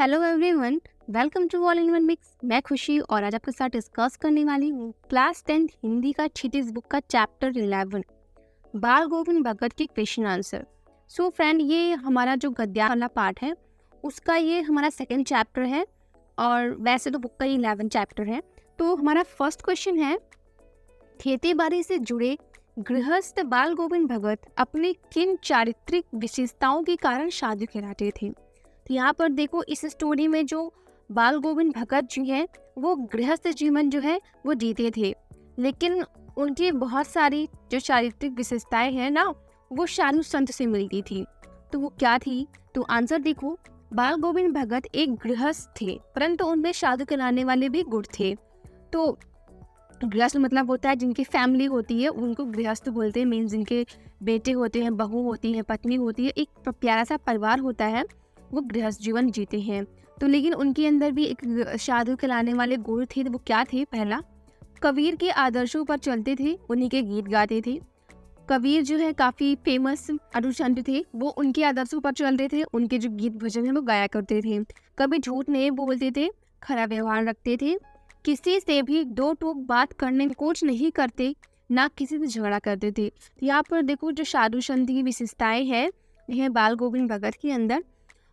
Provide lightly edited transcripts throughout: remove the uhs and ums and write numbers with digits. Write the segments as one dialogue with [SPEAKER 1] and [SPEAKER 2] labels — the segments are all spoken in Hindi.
[SPEAKER 1] Hello everyone, welcome to all in one mix. मैं खुशी और आज आपके साथ डिस्कस करने वाली हूँ क्लास 10 हिंदी का क्षितिज बुक का चैप्टर 11 बाल गोविंद भगत के क्वेश्चन आंसर। सो फ्रेंड, ये हमारा जो गद्य वाला पार्ट है उसका ये हमारा सेकंड चैप्टर है और वैसे तो बुक का ये 11 चैप्टर है। तो हमारा फर्स्ट क्वेश्चन है, खेती बाड़ी से जुड़े गृहस्थ बाल गोविंद भगत अपने किन चारित्रिक विशेषताओं के कारण साधु कहलाते थे। तो यहाँ पर देखो, इस स्टोरी में जो बाल गोविंद भगत जी हैं वो गृहस्थ जीवन जो है वो जीते थे, लेकिन उनकी बहुत सारी जो चारित्रिक विशेषताएं हैं ना वो साधु संत से मिलती थी। तो वो क्या थी? तो आंसर देखो, बाल गोविंद भगत एक गृहस्थ थे परंतु उनमें साधु कहलाने वाले भी गुण थे। तो गृहस्थ मतलब होता है जिनकी फैमिली होती है उनको गृहस्थ बोलते हैं। मीन्स जिनके बेटे होते हैं, बहू होती है, पत्नी होती है, एक प्यारा सा परिवार होता है, वो गृहस्थ जीवन जीते हैं। तो लेकिन उनके अंदर भी एक साधु कहलाने वाले गुण थे। वो क्या थे? पहला, कबीर के आदर्शों पर चलते थे, उन्हीं के गीत गाते थे। कबीर जो है काफ़ी फेमस साधु संत थे, वो उनके आदर्शों पर चलते थे, उनके जो गीत भजन है वो गाया करते थे। कभी झूठ नहीं बोलते थे, खरा व्यवहार रखते थे, किसी से भी दो टोक बात करने में कोच नहीं करते, ना किसी से झगड़ा करते थे। तो यहाँ पर देखो जो साधु संत की विशेषताएं हैं बाल गोविंद भगत के अंदर,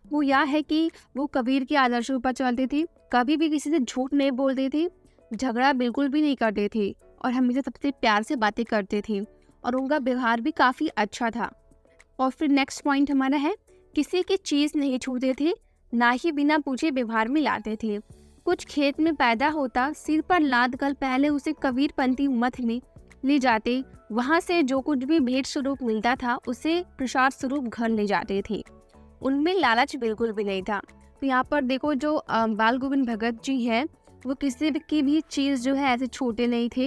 [SPEAKER 1] वो यह है कि वो कबीर के आदर्शों पर चलते थे, कभी भी किसी से झूठ नहीं बोलते थे, झगड़ा बिल्कुल भी नहीं करते थे और हमेशा सबसे प्यार से बातें करते थे और उनका व्यवहार भी काफ़ी अच्छा था। और फिर नेक्स्ट पॉइंट हमारा है, किसी की चीज़ नहीं छूते थे, ना ही बिना पूछे व्यवहार में लाते थे। कुछ खेत में पैदा होता, सिर पर लाद कर पहले उसे कबीरपंथी मठ में ले जाते, वहाँ से जो कुछ भी भेंट स्वरूप मिलता था उसे प्रसाद स्वरूप घर ले जाते थे। उनमें लालच बिल्कुल भी नहीं था। तो यहाँ पर देखो जो बाल गोविंद भगत जी हैं वो किसी की भी चीज़ जो है ऐसे छोटे नहीं थे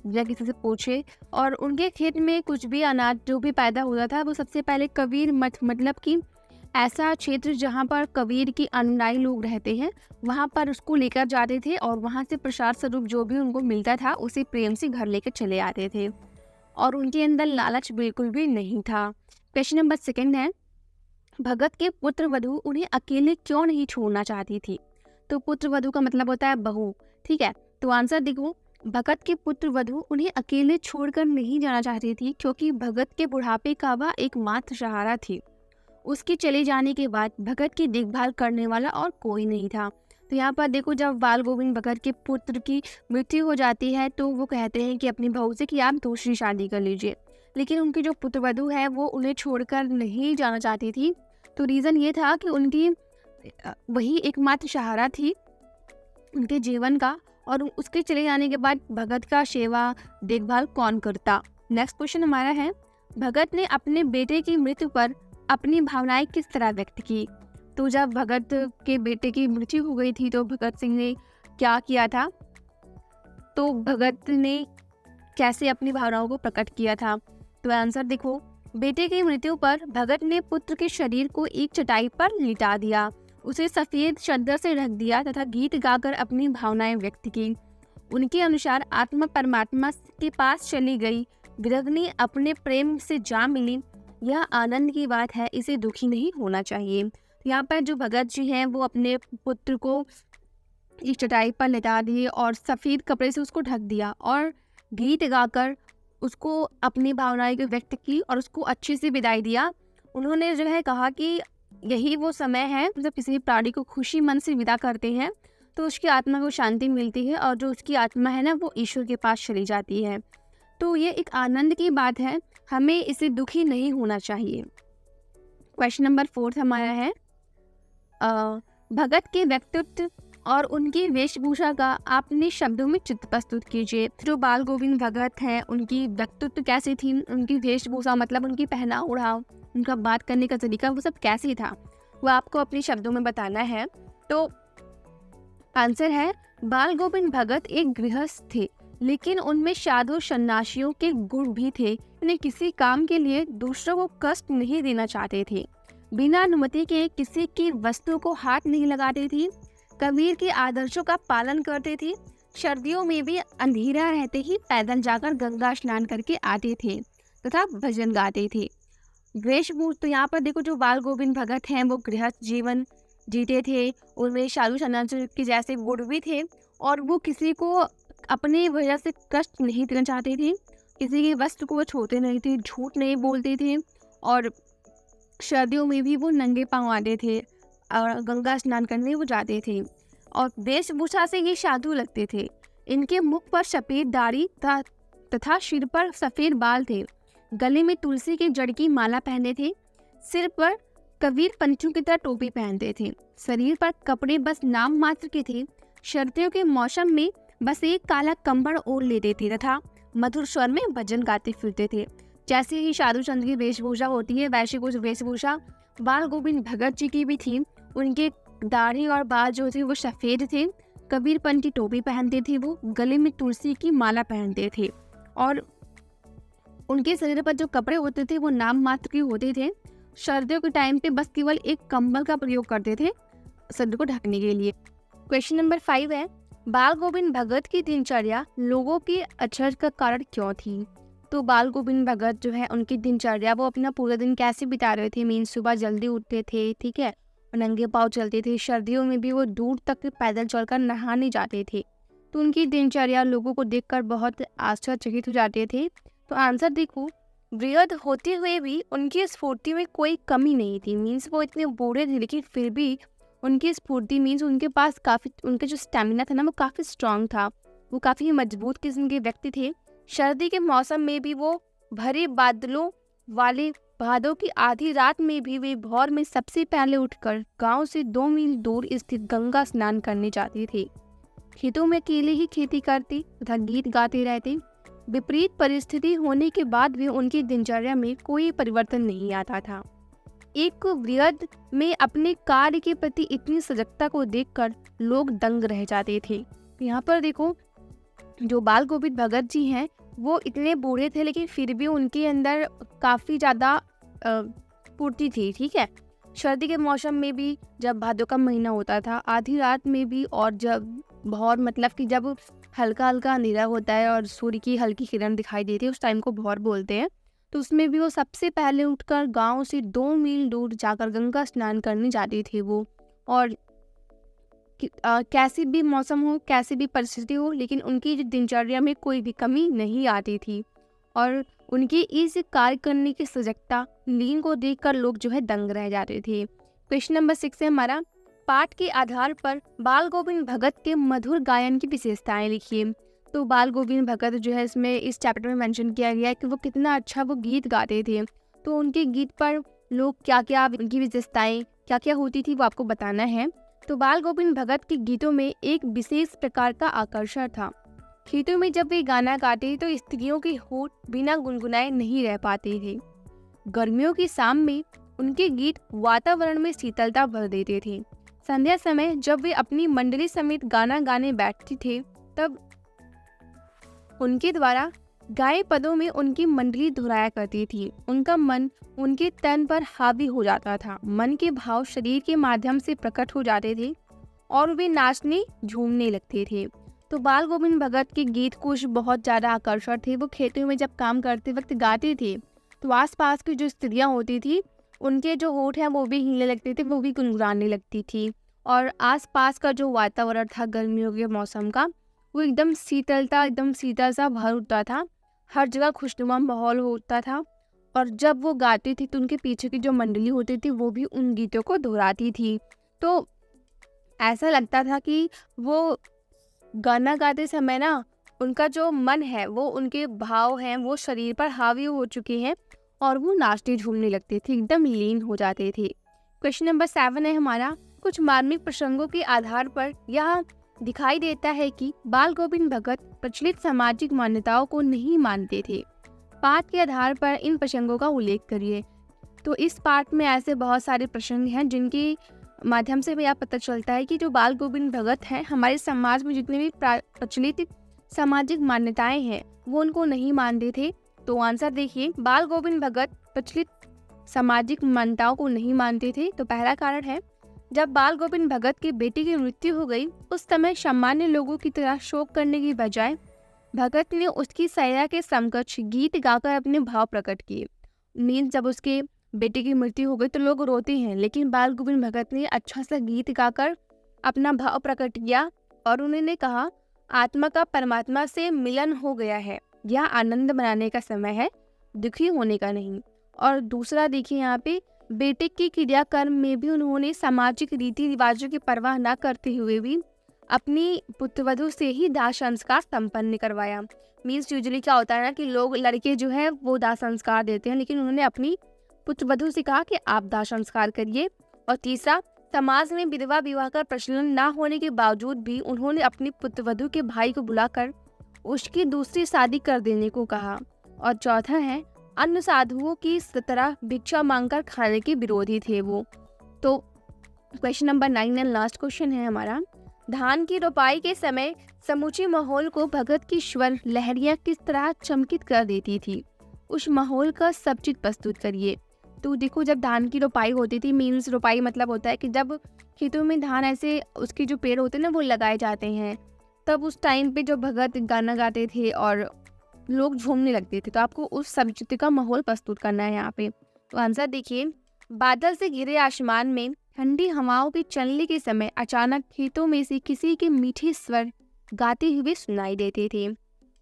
[SPEAKER 1] या किसी से पूछे। और उनके खेत में कुछ भी अनाज जो भी पैदा होता था वो सबसे पहले कबीर मठ, मतलब कि ऐसा क्षेत्र जहाँ पर कबीर की अनुयायी लोग रहते हैं, वहाँ पर उसको लेकर जाते थे और वहाँ से प्रसाद स्वरूप जो भी उनको मिलता था उसे प्रेम से घर लेकर चले आते थे और उनके अंदर लालच बिल्कुल भी नहीं था। क्वेश्चन नंबर सेकंड है, भगत के पुत्र वधू उन्हें अकेले क्यों नहीं छोड़ना चाहती थी। तो पुत्र वधू का मतलब होता है बहू, ठीक है। तो आंसर देखो, भगत के पुत्र वधू उन्हें अकेले छोड़कर नहीं जाना चाहती थी क्योंकि भगत के बुढ़ापे का वह एकमात्र सहारा थी। उसके चले जाने के बाद भगत की देखभाल करने वाला और कोई नहीं था। तो यहाँ पर देखो, जब बाल गोविंद भगत के पुत्र की मृत्यु हो जाती है तो वो कहते हैं कि अपनी बहू से कि आप दूसरी शादी कर लीजिए, लेकिन उनकी जो पुत्रवधू है वो उन्हें छोड़कर नहीं जाना चाहती थी। तो रीज़न ये था कि उनकी वही एकमात्र सहारा थी उनके जीवन का, और उसके चले जाने के बाद भगत का सेवा देखभाल कौन करता। नेक्स्ट क्वेश्चन हमारा है, भगत ने अपने बेटे की मृत्यु पर अपनी भावनाएं किस तरह व्यक्त की। तो जब भगत के बेटे की मृत्यु हो गई थी तो भगत सिंह ने क्या किया था? तो भगत ने कैसे अपनी भावनाओं को प्रकट किया था? तो आंसर देखो, बेटे की मृत्यु पर भगत ने पुत्र के शरीर को एक चटाई पर लिटा दिया, उसे सफेद चादर से ढक दिया तथा गीत गाकर अपनी भावनाएं व्यक्त की। उनके अनुसार आत्मा परमात्मा के पास चली गई, विरग्नि अपने प्रेम से जा मिली, यह आनंद की बात है, इसे दुखी नहीं होना चाहिए। यहाँ पर जो भगत जी हैं वो अपने पुत्र को एक चटाई पर लिटा दिए और सफ़ेद कपड़े से उसको ढक दिया और गीत गाकर उसको अपनी भावनाएं को व्यक्त की और उसको अच्छे से विदाई दिया। उन्होंने जो है कहा कि यही वो समय है जब किसी प्राणी को खुशी मन से विदा करते हैं तो उसकी आत्मा को शांति मिलती है और जो उसकी आत्मा है ना वो ईश्वर के पास चली जाती है। तो ये एक आनंद की बात है, हमें इसे दुखी नहीं होना चाहिए। क्वेश्चन नंबर 4 हमारा है, भगत के व्यक्तित्व और उनकी वेशभूषा का आपने शब्दों में चित्र प्रस्तुत कीजिए। जो बाल गोविंद भगत हैं उनकी व्यक्तित्व कैसी थी, उनकी वेशभूषा मतलब उनकी पहनाव ओढ़ाव, उनका बात करने का तरीका, वो सब कैसे था, वो आपको अपने शब्दों में बताना है। तो आंसर है, बाल गोविंद भगत एक गृहस्थ थे लेकिन उनमें साधु सन्यासियों के गुण भी थे। उन्हें किसी काम के लिए दूसरों को कष्ट नहीं देना चाहते थे, बिना अनुमति के किसी की वस्तु को हाथ नहीं लगाते थे, कबीर के आदर्शों का पालन करते थे, सर्दियों में भी अंधेरा रहते ही पैदल जाकर गंगा स्नान करके आते थे तथा भजन गाते थे। वेशभूषा, तो यहाँ पर देखो जो बाल गोविंद भगत हैं वो गृहस्थ जीवन जीते थे, उनमें शाहरुख खान के जैसे गुण भी थे और वो किसी को अपनी वजह से कष्ट नहीं देना चाहते थे, किसी के वस्त्र को वो छूते नहीं थे, झूठ नहीं बोलते थे और सर्दियों में भी वो नंगे पाँव आते थे और गंगा स्नान करने वो जाते थे और वेशभूषा से ये साधु लगते थे। इनके मुख पर सफ़ेद दाढ़ी तथा सिर पर सफ़ेद बाल थे। गले में तुलसी के जड़ की माला पहने थे। सिर पर कबीर पंचों की तरह टोपी पहनते थे। शरीर पर कपड़े बस नाम मात्र के थे। सर्दियों के मौसम में बस एक काला कंबल ओढ़ लेते थे तथा मधुर स्वर में भजन गाते फिरते थे। जैसे ही साधु संत की वेशभूषा होती है वैसे कुछ वेशभूषा बाल गोविंद भगत जी की भी थी। उनके दाढ़ी और बाल जो थे वो सफ़ेद थे। कबीर पंथ की टोपी पहनते थे, वो गले में तुलसी की माला पहनते थे और उनके शरीर पर जो कपड़े होते थे वो नाम मात्र के होते थे। सर्दियों के टाइम पे बस केवल एक कंबल का प्रयोग करते थे सर्दी को ढकने के लिए। क्वेश्चन नंबर 5 है, बाल गोविंद भगत की दिनचर्या लोगों की अचरज का कारण क्यों थी? तो बाल गोविंद भगत जो है उनकी दिनचर्या वो अपना पूरा दिन कैसे बिता रहे थे? मीन सुबह जल्दी उठते थे, ठीक है, और नंगे पाँव चलते थे। सर्दियों में भी वो दूर तक पैदल चलकर नहाने जाते थे। तो उनकी दिनचर्या लोगों को देखकर बहुत आश्चर्यचकित हो जाते थे। तो आंसर देखो, वृद्ध होते हुए भी उनकी स्फूर्ति में कोई कमी नहीं थी। मीन्स वो इतने बूढ़े थे लेकिन फिर भी उनकी स्फूर्ति मीन्स उनके पास काफ़ी, उनका जो स्टेमिना था ना वो काफ़ी स्ट्रांग था। वो काफ़ी मजबूत किस्म के व्यक्ति थे। सर्दी के मौसम में भी वो भरे बादलों वाले भादों की आधी रात में भी वे भोर में सबसे पहले उठकर गांव से 2 मील दूर स्थित गंगा स्नान करने जाते थे। खेतों में अकेले ही खेती करते तथा गीत गाते रहते। विपरीत परिस्थिति होने के बाद भी उनकी दिनचर्या में कोई परिवर्तन नहीं आता था। एक वृद्ध में अपने कार्य के प्रति इतनी सजगता को देखकर लोग दंग रह जाते थे। यहाँ पर देखो, जो बाल गोविंद भगत जी हैं वो इतने बूढ़े थे लेकिन फिर भी उनके अंदर काफ़ी ज़्यादा पूर्ति थी, ठीक है। सर्दी के मौसम में भी जब भादों का महीना होता था, आधी रात में भी, और जब भौर मतलब कि जब हल्का हल्का अंधेरा होता है और सूर्य की हल्की किरण दिखाई देती है, उस टाइम को भौर बोलते हैं। तो उसमें भी वो सबसे पहले उठकर गांव से 2 मील दूर जाकर गंगा स्नान करने जाते थे वो। और कैसी भी मौसम हो, कैसी भी परिस्थिति हो, लेकिन उनकी जो दिनचर्या में कोई भी कमी नहीं आती थी और उनकी इस कार्य करने की सजगता लीन को देखकर लोग जो है दंग रह जाते थे। क्वेश्चन नंबर 6 है हमारा, पाठ के आधार पर बाल गोविंद भगत के मधुर गायन की विशेषताएं लिखिए। तो बाल गोविंद भगत जो है इसमें इस चैप्टर में मेंशन किया गया है कि वो कितना अच्छा वो गीत गाते थे। तो उनके गीत पर लोग क्या क्या, उनकी विशेषताएं क्या क्या होती थी वो आपको बताना है। तो बाल गोविंद भगत के गीतों में एक विशेष प्रकार का आकर्षण था। खेतों में जब वे गाना गाते तो स्त्रियों के होठ बिना गुनगुनाए नहीं रह पाते थे। गर्मियों की शाम में उनके गीत वातावरण में शीतलता भर देते थे। संध्या समय जब वे अपनी मंडली समेत गाना गाने बैठते थे तब उनके द्वारा गाए पदों में उनकी मंडली दोहराया करती थी। उनका मन उनके तन पर हावी हो जाता था। मन के भाव शरीर के माध्यम से प्रकट हो जाते थे और वे नाचने झूमने लगते थे। तो बाल गोविंद भगत के गीत कुछ बहुत ज़्यादा आकर्षक थे। वो खेतों में जब काम करते वक्त गाते थे तो आसपास की जो स्त्रियां होती थी उनके जो होठ हैं वो भी हिलने लगते थे, वो भी गुनगुनाने लगती थी। और आसपास का जो वातावरण था गर्मियों के मौसम का वो एकदम शीतल सा भर उठता था। हर जगह खुशनुमा माहौल होता था और जब वो गाती थी तो उनके पीछे की जो मंडली होती थी वो भी उन गीतों को दोहराती थी। तो ऐसा लगता था कि वो गाना गाते समय ना उनका जो मन है, वो उनके भाव हैं वो शरीर पर हावी हो चुके हैं और वो नाचते झूमने लगते थे, एकदम लीन हो जाते थे। क्वेश्चन नंबर 7 है हमारा, कुछ मार्मिक प्रसंगों के आधार पर यह दिखाई देता है कि बाल गोविंद भगत प्रचलित सामाजिक मान्यताओं को नहीं मानते थे। पाठ के आधार पर इन प्रसंगों का उल्लेख करिए। तो इस पाठ में ऐसे बहुत सारे प्रसंग हैं जिनके माध्यम से भी यह पता चलता है कि जो बाल गोविंद भगत हैं हमारे समाज में जितने भी प्रचलित सामाजिक मान्यताएं हैं वो उनको नहीं मानते थे। तो आंसर देखिए, बाल गोविंद भगत प्रचलित सामाजिक मान्यताओं को नहीं मानते थे। तो पहला कारण है, जब बाल गोविंद भगत की बेटी की मृत्यु हो गई उस समय सामान्य लोगों की तरह शोक करने की बजाय भगत ने उसकी सैया के समकक्ष गीत गाकर अपने भाव प्रकट किए। मीन्स जब उसके बेटे की मृत्यु हो गई तो लोग रोते हैं, लेकिन बाल गोविंद भगत ने अच्छा सा गीत गाकर अपना भाव प्रकट किया और उन्होंने कहा, आत्मा का परमात्मा से मिलन हो गया है, यह आनंद मनाने का समय है, दुखी होने का नहीं। और दूसरा देखिए यहाँ पे बेटे के क्रियाकर्म में भी उन्होंने सामाजिक रीति रिवाजों की परवाह न करते हुए भी अपनी पुत्रवधू से ही दाह संस्कार संपन्न करवाया। मीन्स यूजुअली क्या होता है ना कि लोग लड़के जो है वो दाह संस्कार देते हैं, लेकिन उन्होंने अपनी पुत्रवधू से कहा कि आप दाह संस्कार करिए। और तीसरा, समाज में विधवा विवाह का प्रचलन न होने के बावजूद भी उन्होंने अपनी पुत्रवधू के भाई को बुलाकर उसकी दूसरी शादी कर देने को कहा। और चौथा है, अन्य साधुओं की तरह भिक्षा मांगकर खाने के विरोधी थे वो। तो question number 9 and last question है हमारा, धान की रोपाई के समय समूचे माहौल को भगत की स्वर लहरियां किस तरह चमकित कर देती थी? उस माहौल का सब चीज प्रस्तुत करिए। तो देखो, जब धान की रोपाई होती थी, मीन्स रोपाई मतलब होता है कि जब खेतों में धान ऐसे उसके जो पेड़ होते हैं ना वो लगाए जाते हैं, तब उस टाइम पे जो भगत गाना गाते थे और लोग झूमने लगते थे। तो आपको उस सब चित्र का माहौल प्रस्तुत करना है यहाँ पे। तो आंसर देखिए, बादल से घिरे आसमान में ठंडी हवाओं के चलने के समय अचानक खेतों में से किसी के मीठे स्वर गाते हुए सुनाई देते थे।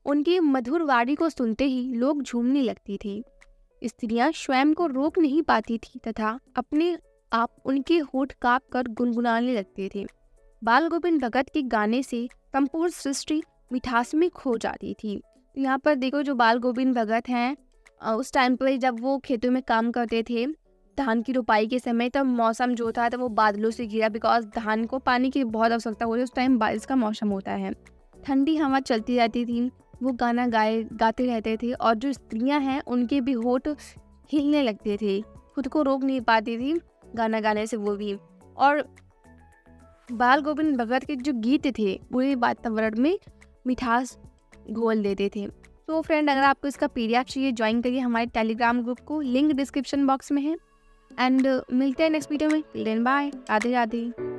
[SPEAKER 1] उनकी मधुर वाणी को सुनते ही लोग झूमने लगती थी। स्त्रियां स्वयं को रोक नहीं पाती थी तथा अपने आप उनके होठ कांप कर गुनगुनाने लगते थे। बाल गोविंद भगत के गाने से संपूर्ण सृष्टि मिठास में खो जाती थी। तो यहाँ पर देखो, जो बाल गोविंद भगत हैं उस टाइम पर जब वो खेतों में काम करते थे धान की रोपाई के समय, तब मौसम जो था वो बादलों से घिरा, बिकॉज धान को पानी की बहुत आवश्यकता होती है, उस टाइम बारिश का मौसम होता है। ठंडी हवा चलती रहती थी, वो गाना गाते रहते थे और जो स्त्रियां हैं उनके भी होठ हिलने लगते थे, खुद को रोक नहीं पाती थी गाना गाने से वो भी। और बाल गोविंद भगत के जो गीत थे पूरे वातावरण में मिठास घोल देते थे। तो फ्रेंड, अगर आपको इसका PDF चाहिए ज्वाइन करिए हमारे टेलीग्राम ग्रुप को, लिंक डिस्क्रिप्शन बॉक्स में है। एंड मिलते हैं नेक्स्ट वीडियो में। Then bye, Radhe Radhe.